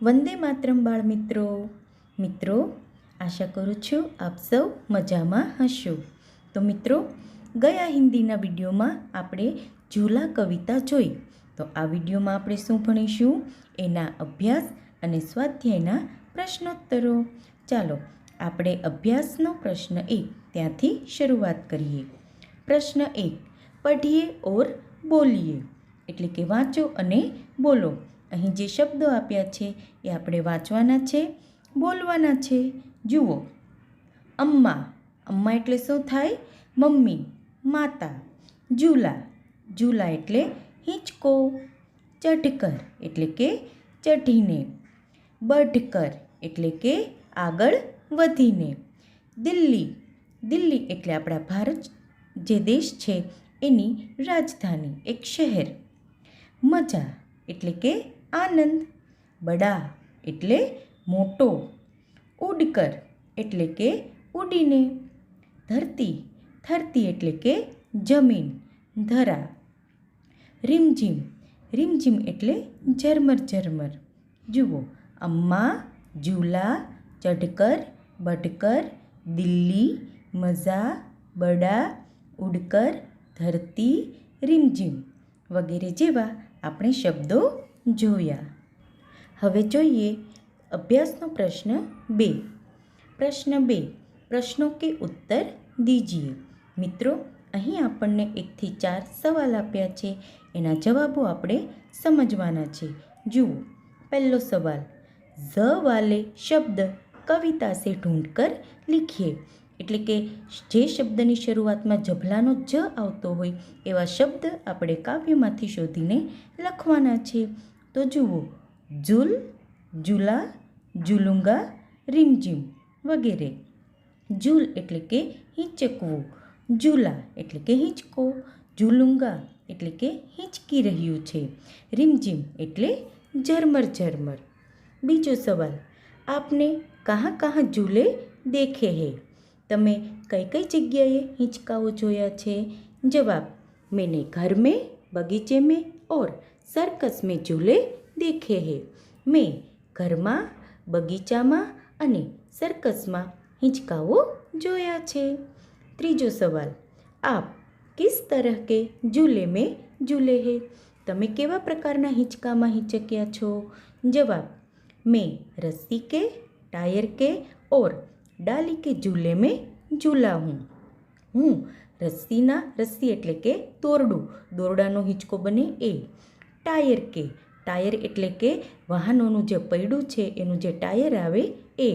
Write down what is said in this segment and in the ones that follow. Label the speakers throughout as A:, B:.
A: વંદે માતરમ બાળ મિત્રો. મિત્રો, આશા કરું છું આપ સૌ મજામાં હશો. તો મિત્રો, ગયા હિન્દીના વિડીયોમાં આપણે ઝૂલા કવિતા જોઈ. તો આ વિડીયોમાં આપણે શું ભણીશું? એના અભ્યાસ અને સ્વાધ્યાયના પ્રશ્નોત્તરો. ચાલો આપણે અભ્યાસનો પ્રશ્ન 1 ત્યાંથી શરૂઆત કરીએ. પ્રશ્ન 1, પઢીએ ઓર બોલીએ, એટલે કે વાંચો અને બોલો. અહીં જે શબ્દો આપ્યા છે એ આપણે વાંચવાના છે, બોલવાના છે. જુઓ, અમ્મા. અમ્મા એટલે શું થાય? મમ્મી, માતા. ઝૂલા. ઝૂલા એટલે હિંચકો. ચઢકર એટલે કે ચઢીને. બઢકર એટલે કે આગળ વધીને. દિલ્હી. દિલ્હી એટલે આપણા ભારત જે દેશ છે એની રાજધાની, એક શહેર. મજા એટલે કે આનંદ. બડા એટલે મોટો. ઉડકર એટલે કે ઉડીને. ધરતી. ધરતી એટલે કે જમીન, ધરા. રીમઝીમ. રીમઝીમ એટલે ઝરમર ઝરમર. જુઓ, અમ્મા, ઝૂલા, ચઢકર, બઢકર, દિલ્હી, મઝા, બડા, ઉડકર, ધરતી, રીમઝીમ વગેરે જેવા આપણે શબ્દો જોયા. હવે જોઈએ અભ્યાસનો પ્રશ્ન 2. પ્રશ્ન 2, પ્રશ્નો કે ઉત્તર દીજીએ. મિત્રો, અહીં આપણને 1 થી 4 સવાલ આપ્યા છે, એના જવાબો આપણે સમજવાના છે. જુઓ, પહેલો સવાલ, ઝ વાલે શબ્દ કવિતા સે ઢૂંઢ કર લીખીએ, એટલે કે જે શબ્દની શરૂઆતમાં જભલાનો જ આવતો હોય એવા શબ્દ આપણે કાવ્યમાંથી શોધીને લખવાના છે. તો જુઓ, ઝૂલ, ઝૂલા, ઝૂલુંગા, રીમઝીમ વગેરે. ઝૂલ એટલે કે હિંચકવું. ઝૂલા એટલે કે હિંચકો. ઝૂલુંગા એટલે કે હિંચકી રહ્યું છે. રીમઝીમ એટલે ઝરમર ઝરમર. બીજો સવાલ, આપને કહાં કહાં ઝૂલે દેખે હે, તમે કઈ કઈ જગ્યાએ હિંચકાઓ જોયા છે? જવાબ, मैंने घर में, बगीचे में और सर्कस में झूले देखे हैं. મેં ઘરમાં, બગીચામાં અને સર્કસમાં હિંચકાઓ જોયા છે. ત્રીજો સવાલ, આપ કિસ તરહ કે ઝૂલે મેં ઝૂલે હે, તમે કેવા પ્રકારના હિંચકામાં હિંચક્યા છો? જવાબ, મેં રસ્સી કે, टायर के और डाली के झूले में झूला हूँ. હું રસ્સી એટલે કે દોરડું, દોરડાનો હિંચકો બને એ. ટાયર કે, ટાયર એટલે કે વાહનોનું જે પૈડું છે એનું જે ટાયર આવે એ.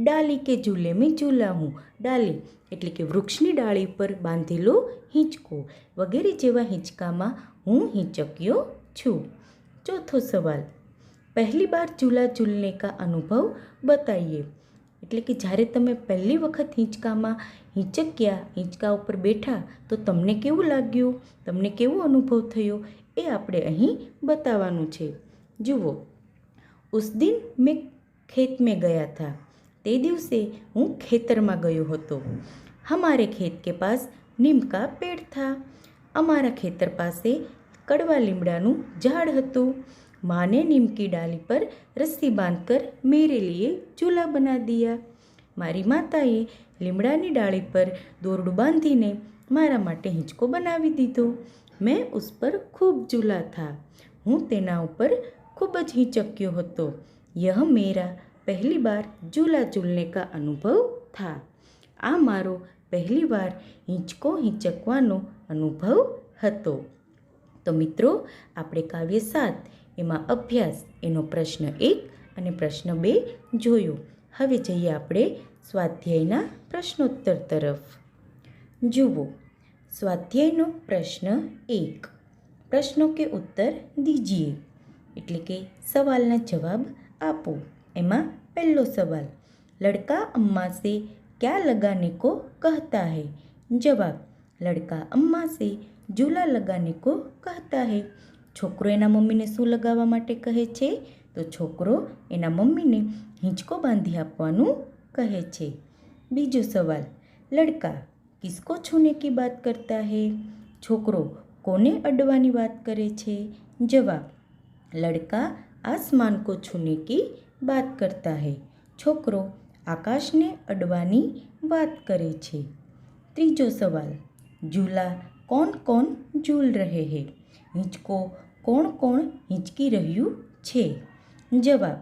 A: ડાલી કે ઝૂલે મેં ઝૂલા હું, ડાલી એટલે કે વૃક્ષની ડાળી પર બાંધેલો હિંચકો વગેરે જેવા હિંચકામાં હું હિંચક્યો છું. ચોથો સવાલ, પહેલી બાર ઝૂલા ઝૂલને કા અનુભવ બતાઈએ, એટલે કે જ્યારે તમે પહેલી વખત હિંચકામાં હિંચક્યા, હિંચકા ઉપર બેઠા તો તમને કેવું લાગ્યું, તમને કેવો અનુભવ થયો એ આપણે અહીં બતાવવાનું છે. જુઓ, ઉસ દિન મેં ખેત મેં ગયા થા, તે દિવસે હું ખેતરમાં ગયો હતો. હમારે ખેત કે પાસ નીમ કા પેડ થા, અમારા ખેતર પાસે કડવા લીમડાનું ઝાડ હતું. माँ ने नीम की डाली पर रस्सी बांधकर मेरे लिए झूला बना दिया. મારી માતાએ લીમડાની ડાળી પર દોરડું બાંધીને મારા માટે હિંચકો બનાવી દીધો. મેં ઉસ પર ખૂબ ઝૂલા થા, હું તેના ઉપર ખૂબ જ હિંચક્યો હતો. યહ મેરા પહેલી બાર ઝૂલા ઝૂલને કા અનુભવ થા, આ મારો પહેલી વાર હિંચકો હિંચકવાનો અનુભવ હતો. તો મિત્રો, આપણે કાવ્ય 7 એમાં અભ્યાસ એનો પ્રશ્ન 1 અને પ્રશ્ન 2 જોયો. હવે જઈએ આપણે સ્વાધ્યાયના પ્રશ્નોત્તર તરફ. જુઓ, સ્વાધ્યાયનો પ્રશ્ન 1, પ્રશ્નો કે ઉત્તર દીજીએ, એટલે કે સવાલના જવાબ આપો. એમાં પહેલો સવાલ, લડકા અમ્મા સે ક્યા લગાને કો કહતા હૈ? જવાબ, લડકા અમ્મા સે ઝૂલા લગાને કો કહતા હૈ. છોકરો એના મમ્મીને શું લગાવવા માટે કહે છે? તો છોકરો એના મમ્મીને હિંચકો બાંધી આપવાનું કહે છે. બીજો સવાલ, લડકા કિસકો છૂને કી બાત કરતા હૈ? છોકરો કોને અડવાની વાત કરે છે? જવાબ, લડકા आसमान को छूने की बात करता है। छोकरो आकाशने अडवानी बात करे छे। तीजो सवाल, झूला कौन कौन झूल रहे हैं? हिंचको कोण कोण हिंचकी रह्યું છે? जवाब,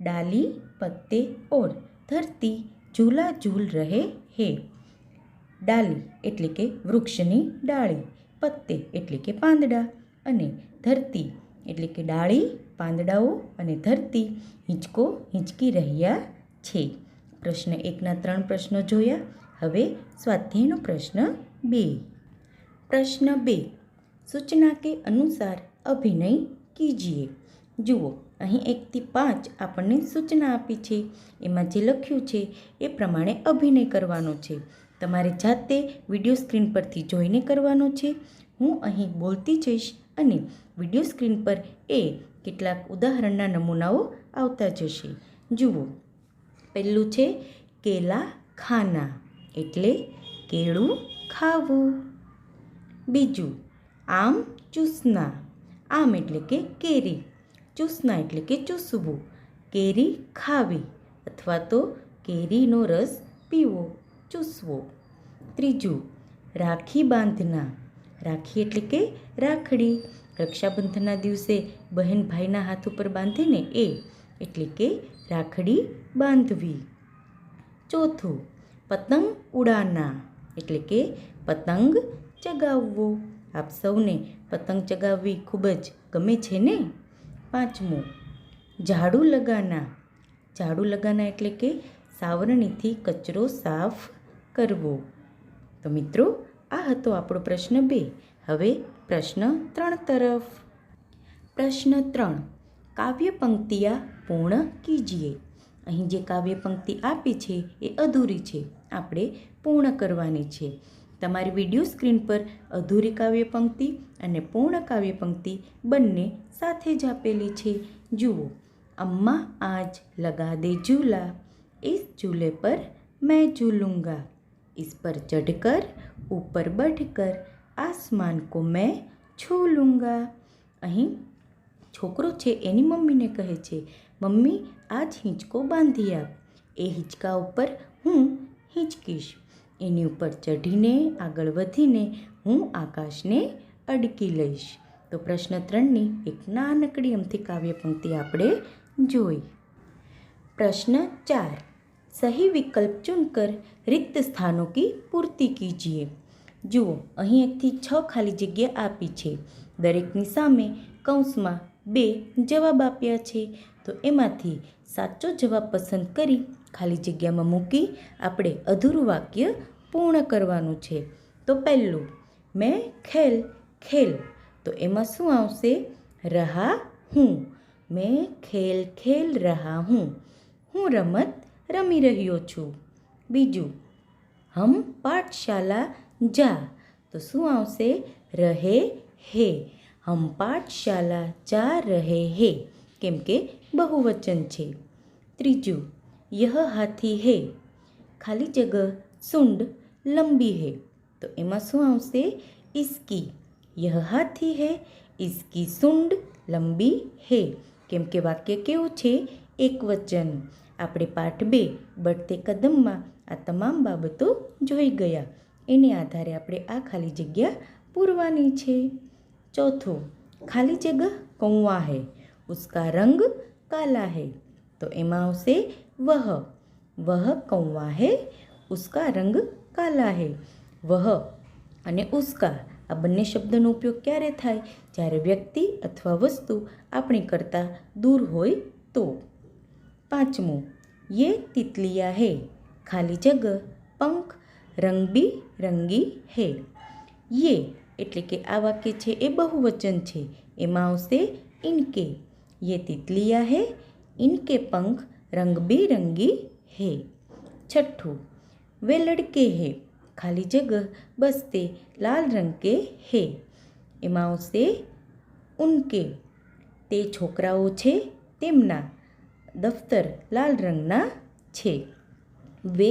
A: डाली, पत्ते और धरती झूला झूल रहे हैं। डाली એટલે કે વૃક્ષની ડાળી, પત્તે એટલે કે પાંદડા અને ધરતી એટલે કે ડાળી, પાંદડાઓ અને ધરતી હિંચકો હિંચકી રહ્યા છે। પ્રશ્ન 1ના 3 પ્રશ્નો જોયા। હવે સ્વાધ્યાયનો પ્રશ્ન 2। प्रश्न 2, सूचना के अनुसार अभिनय कीजिए। जुओ, અહીં 1 થી 5 આપણને સૂચના આપી છે, એમાં જે લખ્યું છે એ પ્રમાણે અભિનય કરવાનો છે। તમારે જાતે વિડીયો સ્ક્રીન પરથી જોઈને કરવાનો છે। હું અહીં બોલતી જઈશ અને વિડીયો સ્ક્રીન પર એ કેટલાક ઉદાહરણના નમૂનાઓ આવતા જશે। જુઓ, પહેલું છે કેલા ખાના એટલે કેળું ખાવું। બીજું આમ ચૂસના, આમ એટલે કે કેરી, ચૂસના એટલે કે ચૂસવું, કેરી ખાવી અથવા તો કેરીનો રસ પીવો, ચૂસવો। ત્રીજું રાખી બાંધના, રાખી એટલે કે રાખડી, રક્ષાબંધનના દિવસે બહેન ભાઈના હાથ ઉપર બાંધે ને એ એટલે કે રાખડી બાંધવી। ચોથું પતંગ ઉડાના એટલે કે પતંગ ચગાવવો। આપ સૌને પતંગ ચગાવવી ખૂબ જ ગમે છે ને? પાંચમું ઝાડુ લગાના, ઝાડુ લગાના એટલે કે સાવરણીથી કચરો સાફ કરવો। તો મિત્રો, આ હતો આપણો પ્રશ્ન 2। હવે પ્રશ્ન 3 તરફ। પ્રશ્ન 3, કાવ્ય પંક્તિયા પૂર્ણ કીજીએ। અહીં જે કાવ્ય પંક્તિ આપી છે એ અધૂરી છે, આપણે પૂર્ણ કરવાની છે। તમારી વિડીયો સ્ક્રીન પર અધૂરી કાવ્ય પંક્તિ અને પૂર્ણ કાવ્ય પંક્તિ બંને સાથે જ આપેલી છે। જુઓ, अम्मा आज लगा दे झूला, इस झूले पर मैं झूलूंगा, इस पर चढ़कर ऊपर बढ़कर आसमान को मैं छू लूँगा। અહીં છોકરો છે એની મમ્મીને કહે છે, મમ્મી આજ હિંચકો બાંધી આપ, એ હિંચકા ઉપર હું હિંચકીશ, એની ઉપર ચઢીને આગળ વધીને હું આકાશને અડકી લઈશ। તો પ્રશ્ન 3ની એક નાનકડી અમથી કાવ્ય પંક્તિ આપણે જોઈ। प्रश्न 4, सही विकल्प चुनकर रिक्त स्थानों की पूर्ति कीजिए। जुओ, અહીં 1 થી 6 ખાલી જગ્યા આપી છે, દરેકની સામે કૌંસમાં 2 જવાબ આપ્યા છે। તો એમાંથી સાચો જવાબ પસંદ કરી ખાલી જગ્યામાં મૂકી આપણે અધૂરું વાક્ય પૂર્ણ કરવાનું છે। તો પહેલું, મેં ખેલ ખેલ, તો એમાં શું આવશે? રહા હું, મેં ખેલ ખેલ રહા હું, હું રમત રમી રહ્યો છું। બીજું, હમ પાઠશાલા જા, તો શું આવશે? રહે હે, હમ પાઠશાલા જા રહે હે, કેમ કે બહુવચન છે। ત્રીજું, યહ હાથી હે, ખાલી જગ્યા સૂંઢ લંબી હે, તો એમાં શું આવશે? इसकी, यह हाथी है, इसकी सूंड लंबी है, કેમ કે વાક્ય કેવું છે? એક વચન। આપણે પાઠ 2 બઢતે કદમમાં આ તમામ બાબતો જોઈ ગયા, એને આધારે આપણે આ ખાલી જગ્યા પૂરવાની છે। ચોથું, ખાલી જગ્યા કૌવા है, उसका रंग काला है, તો એમાં આવશે वह, वह कौवा है, उसका रंग काला है। वह અને ઉસ્કા આ બંને શબ્દનો ઉપયોગ ક્યારે થાય? જ્યારે વ્યક્તિ અથવા વસ્તુ આપણી કરતાં દૂર હોય તો। પાંચમું, ये तितलियाँ है, ખાલી જગ્યા પંખ રંગબેરંગી है। ये એટલે કે આ વાક્ય છે એ બહુવચન છે, એમાં આવશે इनके, ये तितलियाँ है, इनके पंख रंगबेरंगी है। छठ्ठू, वे लड़के हैं, खाली जगह बसते लाल रंग के है, એમાં આવશે ઉનકે, તે છોકરાઓ છે તેમના દફતર લાલ રંગના છે। વે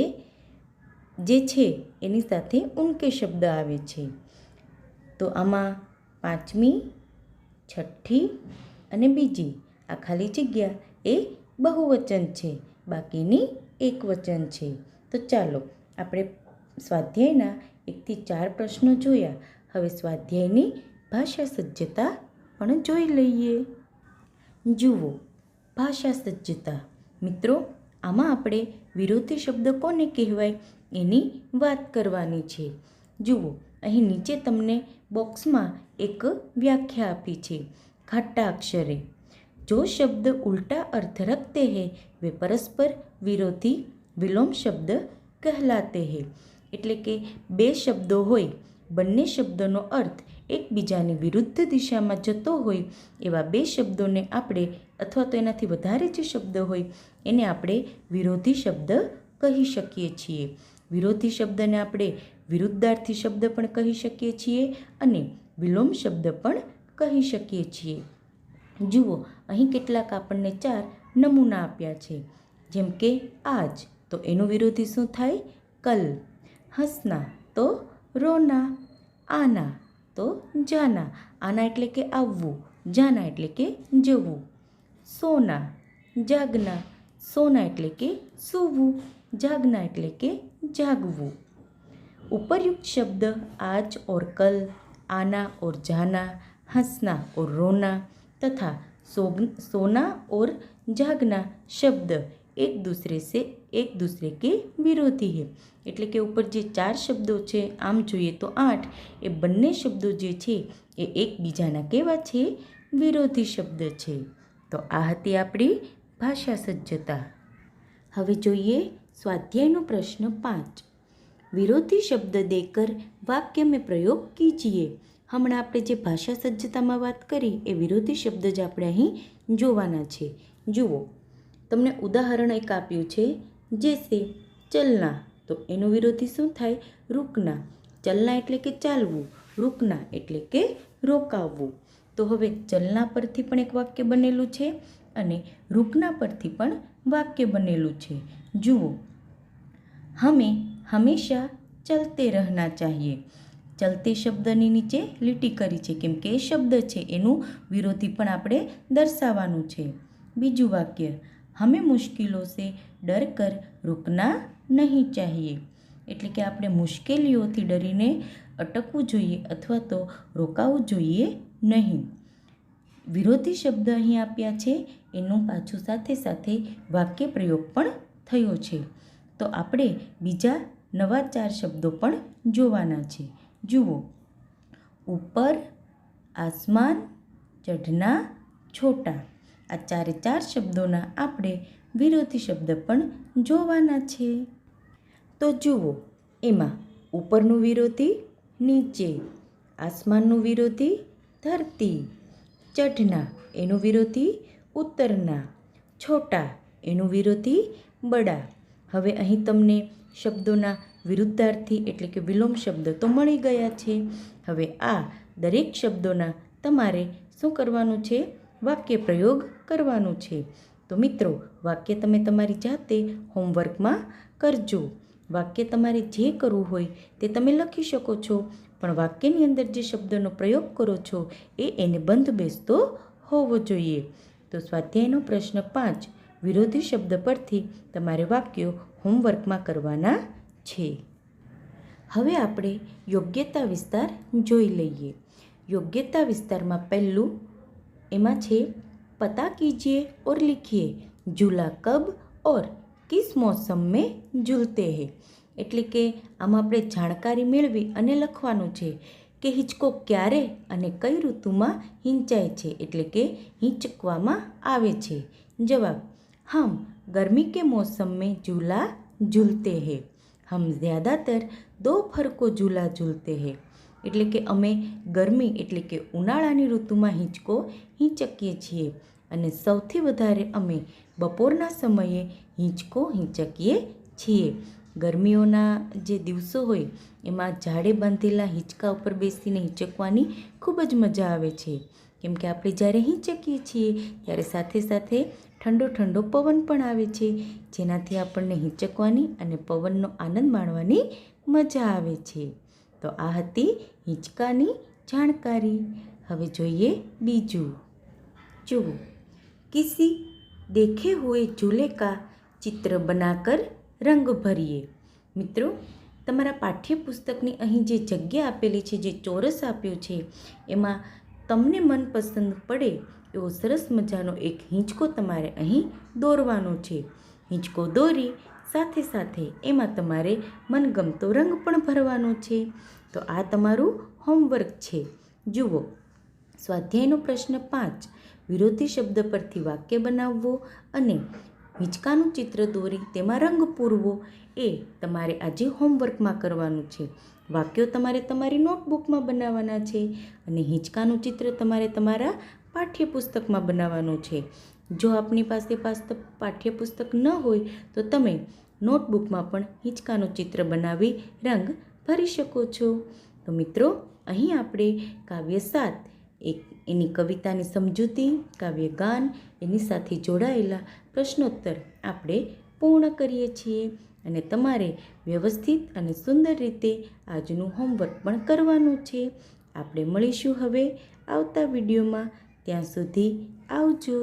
A: જે છે એની સાથે ઉનકે શબ્દ આવે છે। તો આમાં પાંચમી, છઠ્ઠી અને બીજી આ ખાલી જગ્યા એ બહુવચન છે, બાકીની એકવચન છે. તો ચાલો આપણે સ્વાધ્યાયના 1 થી 4 પ્રશ્નો જોયા. હવે સ્વાધ્યાયની ભાષા સજ્જતા પણ જોઈ લઈએ. જુઓ, ભાષા સજ્જતા. મિત્રો, આમાં આપણે વિરોધી શબ્દ કોને કહેવાય એની વાત કરવાની છે. જુઓ, અહીં નીચે તમને બોક્સમાં એક વ્યાખ્યા આપી છે. ખાટા અક્ષરે जो शब्द उल्टा अर्थ रखते हैं वे परस्पर विरोधी विलोम शब्द कहलाते हैं. એટલે કે બે શબ્દો હોય, બંને શબ્દોનો અર્થ એકબીજાની વિરુદ્ધ દિશામાં જતો હોય એવા બે શબ્દોને આપણે, અથવા તો એનાથી વધારે જે શબ્દ હોય એને આપણે વિરોધી શબ્દ કહી શકીએ છીએ. વિરોધી શબ્દને આપણે વિરુદ્ધાર્થી શબ્દ પણ કહી શકીએ છીએ અને વિલોમ શબ્દ પણ કહી શકીએ છીએ. જુઓ, અહીં કેટલાક આપણને 4 નમૂના આપ્યા છે. જેમ કે આજ, તો એનું વિરોધી શું થાય? કલ. હસના તો રોના. આના તો જાના. આના એટલે કે આવવું, જાના એટલે કે જવું. સોના, જાગના. સોના એટલે કે સૂવું, જાગના એટલે કે જાગવું. ઉપરयुक्त शब्द आज और कल, आना और जाना, हंसना और रोना तथा सोना और जागना शब्द एक दूसरे के विरोधी है. એટલે કે ઉપર જે 4 શબ્દો છે, આમ જોઈએ તો 8, એ બંને શબ્દો જે છે એ એકબીજાના કેવા છે? વિરોધી શબ્દ છે. તો આ હતી આપણી ભાષા સજ્જતા. હવે જોઈએ સ્વાધ્યાયનો પ્રશ્ન 5. વિરોધી શબ્દ દેकर वाक्य में प्रयोग कीजिए. હમણાં આપણે જે ભાષા સજ્જતામાં વાત કરી એ વિરોધી શબ્દ જ આપણે અહીં જોવાના છે. જુઓ, તમને ઉદાહરણ એક આપ્યું છે, જેસે ચલના, તો એનું વિરોધી શું થાય? રૂકના. ચલના એટલે કે ચાલવું, રૂકના એટલે કે રોકાવવું. તો હવે ચલના પરથી પણ એક વાક્ય બનેલું છે અને રૂકના પરથી પણ વાક્ય બનેલું છે. જુઓ, હમે હંમેશા ચલતે રહેના ચાહીએ. ચલતે શબ્દની નીચે લીટી કરી છે, કેમ કે એ શબ્દ છે એનું વિરોધી પણ આપણે દર્શાવવાનું છે. બીજું વાક્ય, હમે મુશ્किलों से डर कर रुकना नहीं चाहिए. એટલે કે આપણે મુશ્કેલીઓથી ડરીને અટકવું જોઈએ અથવા તો રોકાવું જોઈએ નહીં. વિરોધી શબ્દ અહીં આપ્યા છે, એનું પાછું સાથે સાથે વાક્ય પ્રયોગ પણ થયો છે. તો આપણે બીજા નવા 4 શબ્દો પણ જોવાના છે. જુઓ, ઉપર, આસમાન, ચઢના, છોટા. આ 4 શબ્દોના આપણે વિરોધી શબ્દ પણ જોવાના છે. તો જુઓ, એમાં ઉપરનું વિરોધી નીચે, આસમાનનું વિરોધી ધરતી, ચઢના એનું વિરોધી ઉત્તરના, છોટા એનું વિરોધી બડા. હવે અહીં તમને શબ્દોના વિરુદ્ધાર્થી એટલે કે વિલોમ શબ્દ તો મળી ગયા છે. હવે આ દરેક શબ્દોના તમારે શું કરવાનું છે? વાક્ય પ્રયોગ કરવાનું છે. તો મિત્રો, વાક્ય તમે તમારી જાતે હોમવર્કમાં કરજો. વાક્ય તમારે જે કરવું હોય તે તમે લખી શકો છો, પણ વાક્યની અંદર જે શબ્દનો પ્રયોગ કરો છો એને બંધ બેસતો હોવો જોઈએ. તો સ્વાધ્યાયનો પ્રશ્ન 5, વિરોધી શબ્દ પરથી તમારે વાક્યો હોમવર્કમાં કરવાના છે. હવે આપણે યોગ્યતા વિસ્તાર જોઈ લઈએ. યોગ્યતા વિસ્તારમાં પહેલું એમાં છે, પતા કીજીએ ઓર લિખીએ ઝૂલા કબ ઓર કિસ મોસમ મેં ઝૂલતે હૈ. એટલે કે આમાં આપણે જાણકારી મેળવી અને લખવાનું છે કે હિંચકો ક્યારે અને કઈ ઋતુમાં હિંચાય છે, એટલે કે હિંચકવામાં આવે છે. જવાબ, હમ गर्मी के मौसम में झूला झूलते हैं. हम ज़्यादातर दोपहर को झूला झूलते हैं. એટલે કે અમે ગરમી એટલે કે ઉનાળાની ઋતુમાં હિંચકો હિંચકીએ છીએ અને સૌથી વધારે અમે બપોરના સમયે હિંચકો હિંચકીએ છીએ. ગરમીઓના જે દિવસો હોય એમાં ઝાડે બાંધેલા હિંચકા ઉપર બેસીને હિંચકવાની ખૂબ જ મજા આવે છે, કેમ કે આપણે જ્યારે હિંચકીએ છીએ ત્યારે સાથે સાથે ઠંડો ઠંડો પવન પણ આવે છે, જેનાથી આપણને હિંચકવાની અને પવનનો આનંદ માણવાની મજા આવે છે. તો આ હતી હિંચકાની જાણકારી. હવે જોઈએ બીજું. જુઓ, किसी देखे हुए झूले का ચિત્ર બનાકર રંગ ભરીએ. મિત્રો, તમારા પાઠ્યપુસ્તકની અહીં જે જગ્યા આપેલી છે, જે ચોરસ આપ્યું છે, એમાં તમને મનપસંદ પડે એવો સરસ મજાનો એક હિંચકો તમારે અહીં દોરવાનો છે. હિંચકો દોરી સાથે સાથે એમાં તમારે મનગમતો રંગ પણ ભરવાનો છે. તો આ તમારું હોમવર્ક છે. જુઓ, સ્વાધ્યાયનો પ્રશ્ન 5, વિરોધી શબ્દ પરથી વાક્ય બનાવવો અને હિંચકાનું ચિત્ર દોરી તેમાં રંગ પૂરવો એ તમારે આજે હોમવર્કમાં કરવાનું છે. વાક્યો તમારે તમારી નોટબુકમાં બનાવવાના છે અને હિંચકાનું ચિત્ર તમારે તમારા પાઠ્યપુસ્તકમાં બનાવવાનું છે. જો આપની પાસે પાઠ્યપુસ્તક ન હોય તો તમે નોટબુકમાં પણ હિંચકાનું ચિત્ર બનાવી રંગ ભરી શકો છો. તો મિત્રો, અહીં આપણે કાવ્ય 7 એની કવિતાની સમજૂતી, કાવ્ય ગાન, એની સાથે જોડાયેલા પ્રશ્નોત્તર આપણે પૂર્ણ કરીએ છીએ અને તમારે વ્યવસ્થિત અને સુંદર રીતે આજનું હોમવર્ક પણ કરવાનું છે. આપણે મળીશું હવે આવતા વિડીયોમાં. ત્યાં સુધી આવજો.